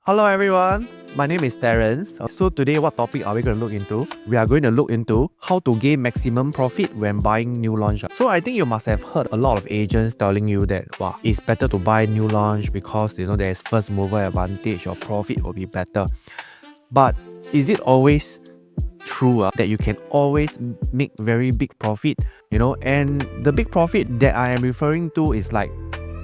Hello everyone, my name is Terence. So today what topic are we going to look into? We are going to look into how to gain maximum profit when buying new launch. So I think you must have heard a lot of agents telling you that wow, it's better to buy new launch because there's first mover advantage or profit will be better. But is it always true that you can always make very big profit? And the big profit that I am referring to is like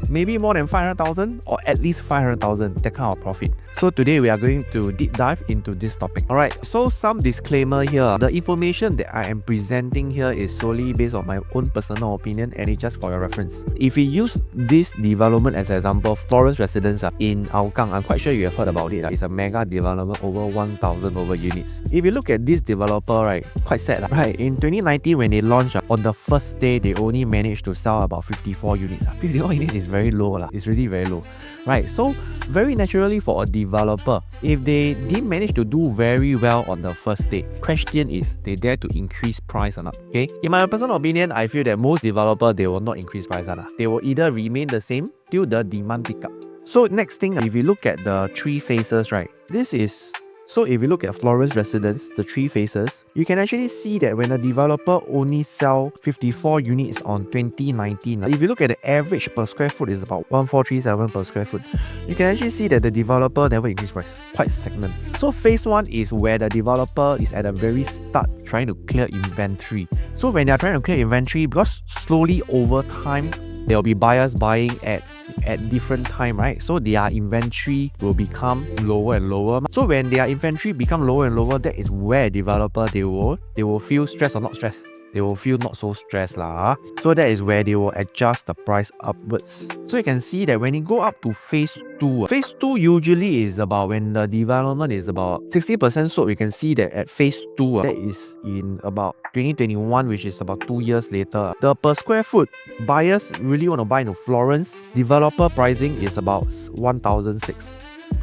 maybe more than 500,000 or at least 500,000, that kind of profit. So today we are going to deep dive into this topic. Alright, so some disclaimer here. The information that I am presenting here is solely based on my own personal opinion and it's just for your reference. If we use this development as an example, Florence Residence in Hougang, I'm quite sure you have heard about it. It's a mega development, over 1,000 over units. If you look at this developer, right, quite sad. Right, in 2019 when they launched, on the first day they only managed to sell about 54 units. 54 units is very low. It's really very low. Right, so very naturally for a developer, if they didn't manage to do very well on the first day, question is they dare to increase price or not. Okay, in my personal opinion, I feel that most developers, they will not increase price. They will either remain the same till the demand pick up. So next thing, if you look at the three phases, right, so if you look at Florence Residence, the three phases, you can actually see that when a developer only sell 54 units on 2019, if you look at the average per square foot is about 1437 per square foot, you can actually see that the developer never increased price, quite stagnant. So phase 1 is where the developer is at the very start trying to clear inventory. So when they are trying to clear inventory, because slowly over time, there will be buyers buying at different time, right? So their inventory will become lower and lower. So when their inventory become lower and lower, that is where developer they will feel stressed or not stressed. They will feel not so stressed lah. So that is where they will adjust the price upwards. So you can see that when you go up to phase 2, phase 2 usually is about when the development is about 60% sold. You can see that at phase 2, that is in about 2021, which is about 2 years later. The per square foot, buyers really want to buy into Florence. Developer pricing is about 1,006.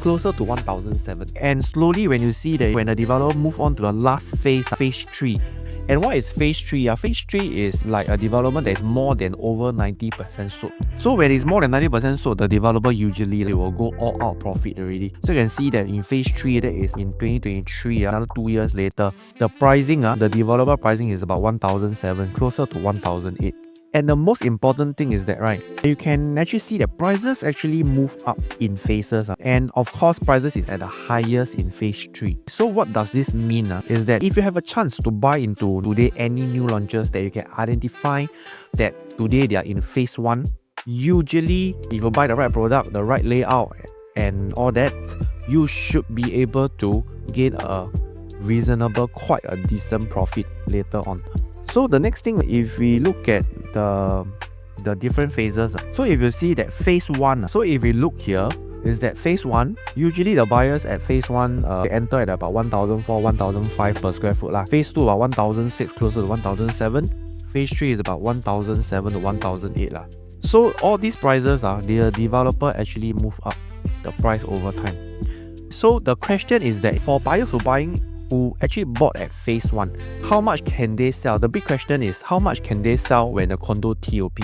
Closer to 1,007. And slowly when you see that when the developer move on to the last phase, phase 3. And what is phase 3? Phase 3 is like a development that is more than over 90% sold. So when it's more than 90% sold, the developer usually they will go all out profit already. So you can see that in phase 3, that is in 2023, another 2 years later, the pricing, the developer pricing is about 1,007, closer to 1,008. And the most important thing is that, right, you can actually see that prices actually move up in phases. And of course, prices is at the highest in phase 3. So what does this mean? Is that if you have a chance to buy into today any new launches that you can identify that today they are in phase 1, usually if you buy the right product, the right layout and all that, you should be able to gain a reasonable, quite a decent profit later on. So the next thing, if we look at the different phases, so if you see that phase 1, so if we look here, is that phase 1, usually the buyers at phase 1 they enter at about 1,004, 1,005 per square foot. Phase 2 about 1,006, closer to 1,007. Phase 3 is about 1,007 to 1,008. So all these prices, the developer actually move up the price over time. So the question is that for buyers who actually bought at phase 1, how much can they sell? The big question is how much can they sell when the condo TOP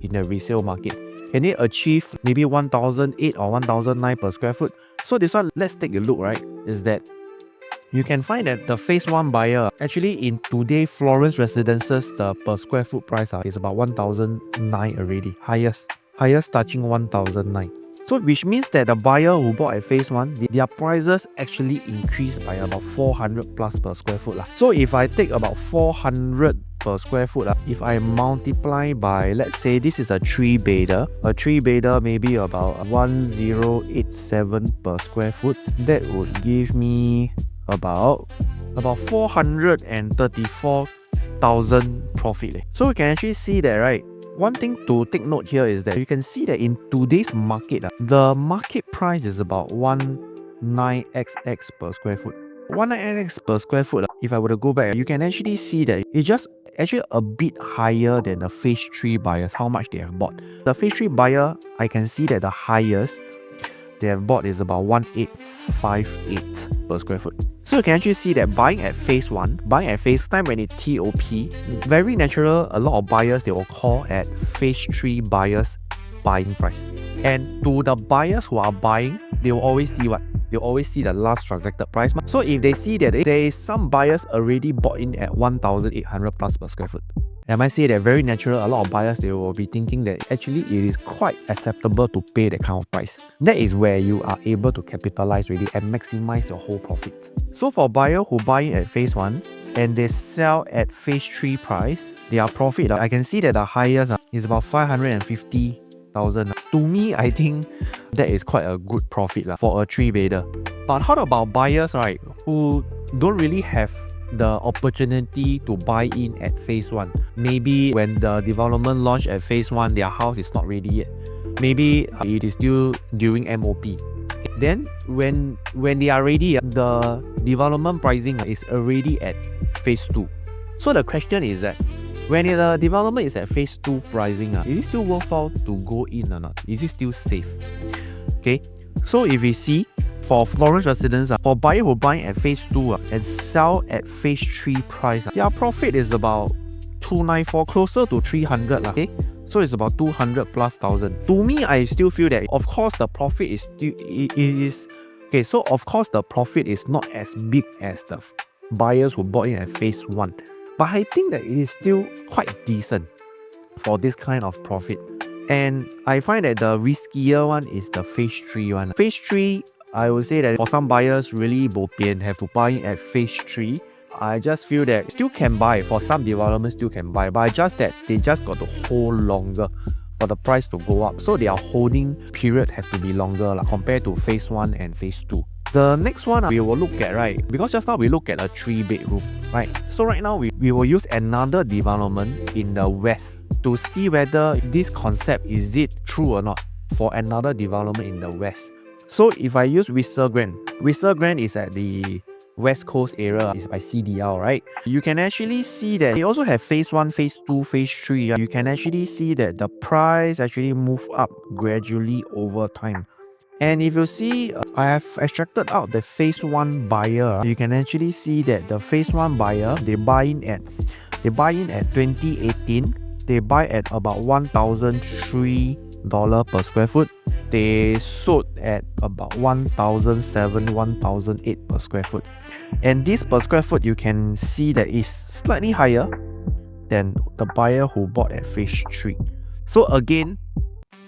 in the resale market? Can they achieve maybe 1,008 or 1,009 per square foot? So this one, let's take a look, right? Is that you can find that the phase 1 buyer, actually in today Florence Residences, the per square foot price is about 1,009 already, highest touching 1,009. So which means that the buyer who bought at phase 1, their prices actually increased by about 400 plus per square foot. So if I take about 400 per square foot, if I multiply by, let's say this is a 3-bedder, maybe about 1,087 per square foot, that would give me about 434,000 profit. So we can actually see that, right? One thing to take note here is that you can see that in today's market, the market price is about 19xx per square foot. 19xx per square foot, if I were to go back, you can actually see that it's just actually a bit higher than the phase 3 buyers, how much they have bought. The phase 3 buyer, I can see that the highest they have bought is about 1858 per square foot. So you can actually see that buying at phase 1, buying at phase time when it TOP, very natural, a lot of buyers they will call at phase 3 buyers buying price. And to the buyers who are buying, they will always see what? they always see the last transacted price. So if they see that there is some buyers already bought in at 1,800 plus per square foot, I might say that very natural, a lot of buyers, they will be thinking that actually it is quite acceptable to pay that kind of price. That is where you are able to capitalize really and maximize your whole profit. So for buyer who buy in at phase 1 and they sell at phase 3 price, their profit, I can see that the highest is about 550,000. To me, I think that is quite a good profit for a 3-bedder. But how about buyers, right, who don't really have the opportunity to buy in at phase 1? Maybe when the development launch at phase 1, their house is not ready yet. Maybe it is still during MOP. Then when they are ready, the development pricing is already at phase 2. So the question is that when the development is at phase 2 pricing, is it still worthwhile to go in or not? Is it still safe? Okay, so if we see for Florence residents, for buyer who buy at phase 2 and sell at phase 3 price, their profit is about 294, closer to 300. Okay? So it's about 200 plus thousand. To me, I still feel that of course the profit is still, okay, so of course the profit is not as big as the buyers who bought in at phase 1. But I think that it is still quite decent for this kind of profit. And I find that the riskier one is the phase 3 one. Phase 3, I would say that for some buyers really bo pian have to buy in at phase 3. I just feel that still can buy, for some developments still can buy, but just that they just got to hold longer for the price to go up. So their holding period have to be longer compared to phase 1 and phase 2. The next one we will look at, right, because just now we look at a 3-bedroom, right? So right now we will use another development in the west to see whether this concept is it true or not for another development in the west. So if I use Whistler Grand is at the West Coast area, is by CDL, right? You can actually see that they also have phase 1, phase 2, phase 3. You can actually see that the price actually move up gradually over time. And if you see, I have extracted out the phase 1 buyer. You can actually see that the phase 1 buyer, they buy in at 2018. They buy at about $1,003 per square foot. They sold at about $1,007, $1,008 per square foot. And this per square foot, you can see that is slightly higher than the buyer who bought at phase 3. So again,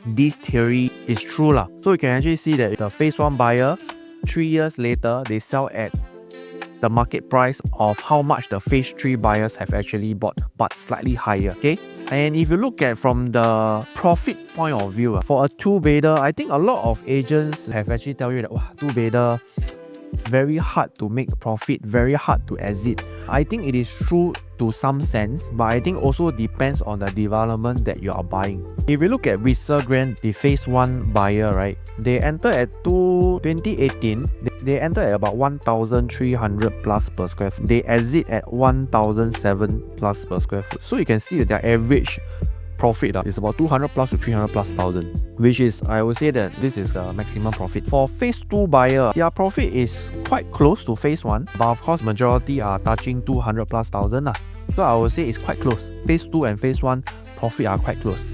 this theory is true lah. So you can actually see that the phase 1 buyer, 3 years later, they sell at the market price of how much the phase 3 buyers have actually bought, but slightly higher. Okay, and if you look at from the profit point of view, for a 2-bedder, I think a lot of agents have actually tell you that 2-bedder very hard to make profit, very hard to exit. I think it is true to some sense, but I think also depends on the development that you are buying. If you look at Whistler Grand, the phase 1 buyer, right, they enter at 2018, they enter at about 1,300 plus per square foot. They exit at 1,007 plus per square foot. So you can see that their average profit is about 200 plus to 300 plus thousand, which is, I would say that this is the maximum profit. For phase 2 buyer, their profit is quite close to phase 1, but of course majority are touching 200 plus thousand. So I would say it's quite close. Phase 2 and phase 1 profit are quite close.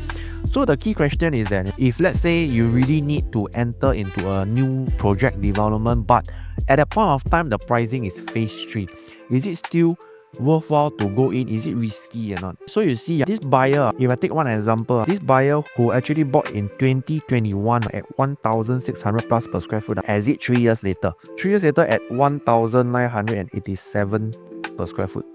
So the key question is that if let's say you really need to enter into a new project development, but at that point of time the pricing is phase 3, is it still worthwhile to go in? Is it risky or not? So you see, this buyer, if I take one example, this buyer who actually bought in 2021 at 1,600 plus per square foot, exit 3 years later. 3 years later at 1,987 per square foot.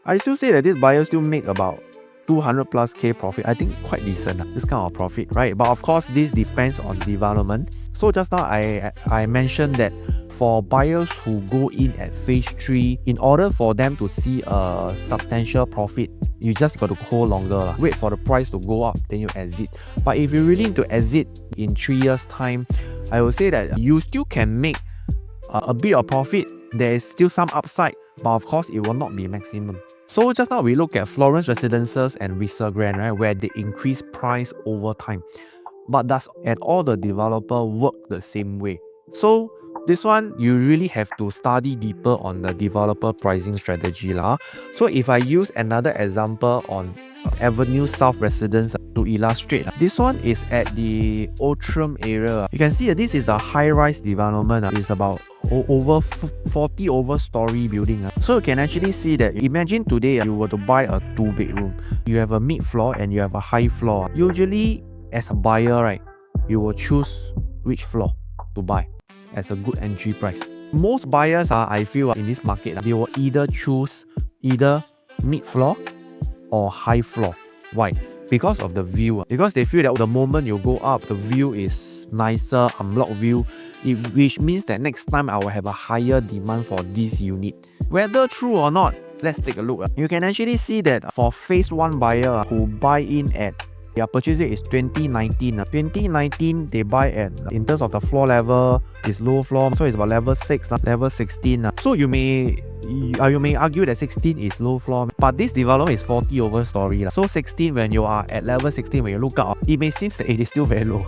I still say that this buyer still make about 200 plus K profit. I think quite decent, this kind of profit, right? But of course, this depends on development. So just now I mentioned that for buyers who go in at phase 3, in order for them to see a substantial profit, you just got to hold longer. Wait for the price to go up, then you exit. But if you're really to exit in 3 years time, I will say that you still can make a bit of profit. There is still some upside, but of course it will not be maximum. So just now we look at Florence Residences and Whistler Grand, right, where they increase price over time. But does all the developer work the same way? So this one, you really have to study deeper on the developer pricing strategy lah. So if I use another example on Avenue South residence to illustrate. This one is at the Outram area. You can see that this is a high-rise development. It's about over 40 story building. So you can actually see that, imagine today you were to buy a 2-bedroom. You have a mid-floor and you have a high floor. Usually as a buyer, right, you will choose which floor to buy as a good entry price. Most buyers, I feel in this market, they will either choose either mid-floor or high floor. Why? Because of the view. Because they feel that the moment you go up, the view is nicer, unblocked view, which means that next time I will have a higher demand for this unit. Whether true or not, let's take a look. You can actually see that for phase 1 buyer who buy in at their purchase rate is 2019. 2019, they buy at, in terms of the floor level, is low floor, so it's about level 6, level 16. So you may argue that 16 is low floor, but this development is 40 story. So 16, when you are at level 16, when you look up, it may seem that it is still very low.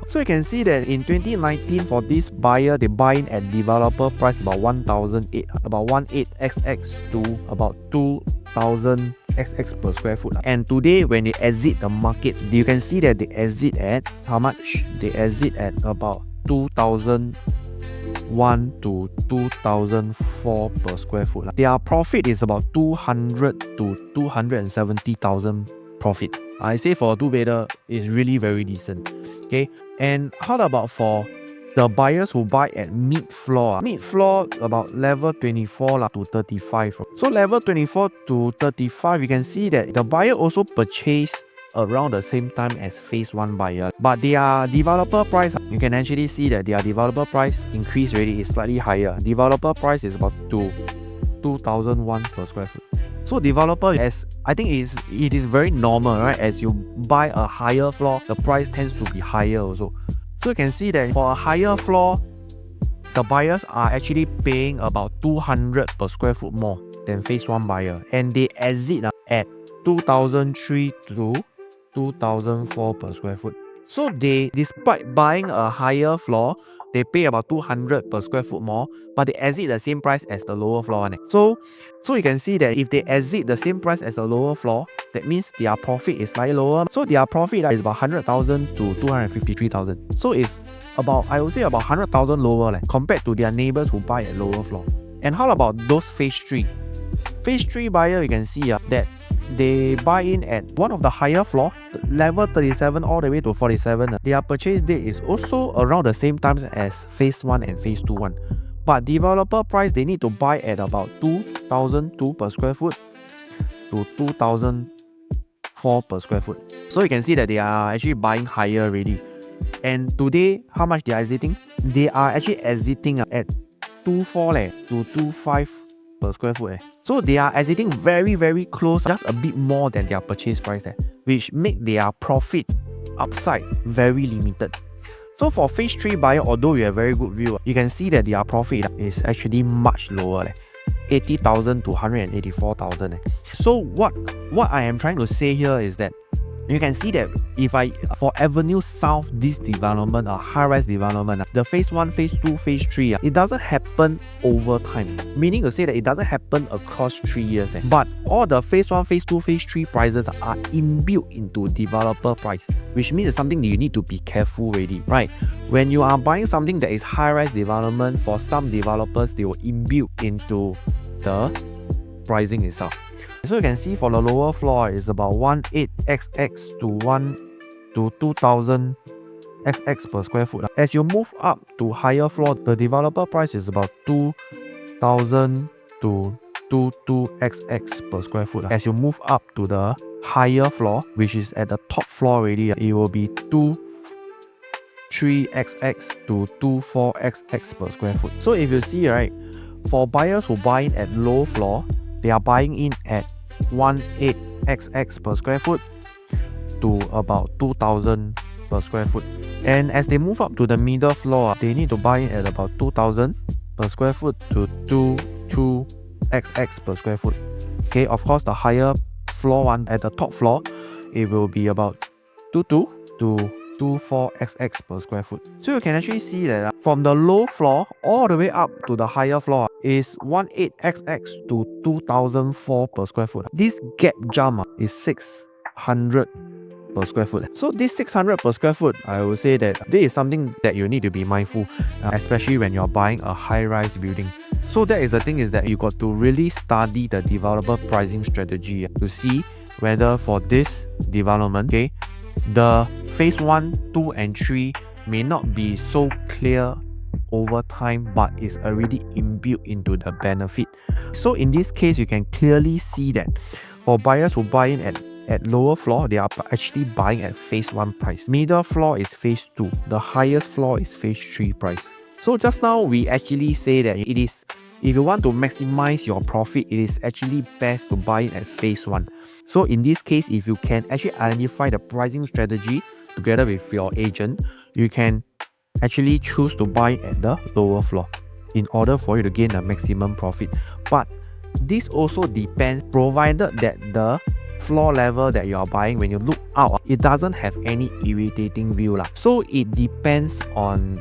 So you can see that in 2019, for this buyer, they buy in at developer price about 1,008, about 18xx to about 2,000 XX per square foot. And today when they exit the market, you can see that they exit at how much? They exit at about 2,001 to 2,004 per square foot. Their profit is about 200 to 270,000 profit. I say for a 2-bedder is really very decent. Okay, and how about for the buyers who buy at mid-floor? Mid-floor about level 24 to 35. So level 24 to 35, you can see that the buyer also purchased around the same time as phase 1 buyer. But their developer price, you can actually see that their developer price increase already is slightly higher. Developer price is about 2,001 per square foot. So developer, as I think it is very normal, right? As you buy a higher floor, the price tends to be higher also. So you can see that for a higher floor, the buyers are actually paying about 200 per square foot more than phase 1 buyer, and they exit at 2,003 to 2,004 per square foot. So they, despite buying a higher floor, they pay about 200 per square foot more, but they exit the same price as the lower floor. So you can see that if they exit the same price as the lower floor, that means their profit is slightly lower. So their profit is about 100,000 to 253,000. So it's about, I would say about 100,000 lower compared to their neighbors who buy at lower floor. And how about those phase 3? Phase 3 buyer, you can see that they buy in at one of the higher floor, level 37 all the way to 47. Their purchase date is also around the same time as phase 1 and phase 2 one. But developer price, they need to buy at about 2,002 per square foot to 2,004 per square foot. So you can see that they are actually buying higher already. And today, how much they are exiting? They are actually exiting at 24 to 25 per square foot. So they are exiting very, very close, just a bit more than their purchase price, which make their profit upside very limited. So for phase 3 buyer, although you have very good view, you can see that their profit is actually much lower, 80,000 to 184,000. So what I am trying to say here is that you can see that for Avenue South, this development, a high-rise development, the phase 1, phase 2, phase 3, it doesn't happen over time. Meaning to say that it doesn't happen across 3 years. But all the phase 1, phase 2, phase 3 prices are inbuilt into developer price, which means it's something that you need to be careful already, right? When you are buying something that is high-rise development, for some developers, they will imbue into the pricing itself. So you can see for the lower floor is about 18xx to 2,000 XX per square foot. As you move up to higher floor, the developer price is about 2,000 to 22xx per square foot. As you move up to the higher floor, which is at the top floor already, it will be 23xx to 24xx per square foot. So if you see, right, for buyers who buy in at low floor, they are buying in at 18xx per square foot to about 2,000 per square foot. And as they move up to the middle floor, they need to buy in at about 2,000 per square foot to 22xx per square foot. Okay, of course, the higher floor one, at the top floor, it will be about 22 to 24xx per square foot. So you can actually see that from the low floor all the way up to the higher floor is 18xx to 2004 per square foot. This gap jump is 600 per square foot. So this 600 per square foot, I would say that this is something that you need to be mindful, especially when you're buying a high-rise building. So that is the thing, is that you got to really study the developer pricing strategy to see whether for this development, okay, the phase 1, 2 and 3 may not be so clear over time, but is already inbuilt into the benefit. So in this case, you can clearly see that for buyers who buy in at lower floor, they are actually buying at phase 1 price. Middle floor is phase 2. The highest floor is phase 3 price. So just now we actually say that it is, if you want to maximize your profit, it is actually best to buy it at phase 1. So in this case, if you can actually identify the pricing strategy together with your agent, you can actually choose to buy at the lower floor in order for you to gain the maximum profit. But this also depends, provided that the floor level that you are buying, when you look out, it doesn't have any irritating view lah. So it depends on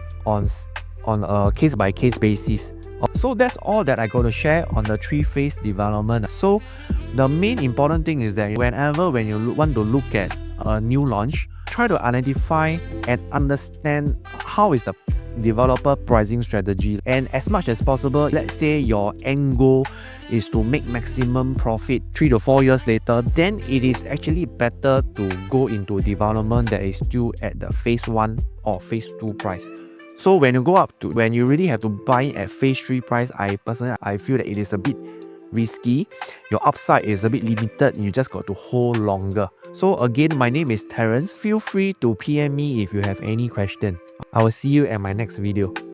a case by case basis. So that's all that I got to share on the 3-phase development. So the main important thing is that when you want to look at a new launch, try to identify and understand how is the developer pricing strategy, and as much as possible, let's say your end goal is to make maximum profit 3 to 4 years later, then it is actually better to go into development that is still at the phase 1 or phase 2 price. So when you go up to, when you really have to buy at phase 3 price, I feel that it is a bit risky. Your upside is a bit limited, you just got to hold longer. So again, my name is Terence. Feel free to PM me if you have any question. I will see you at my next video.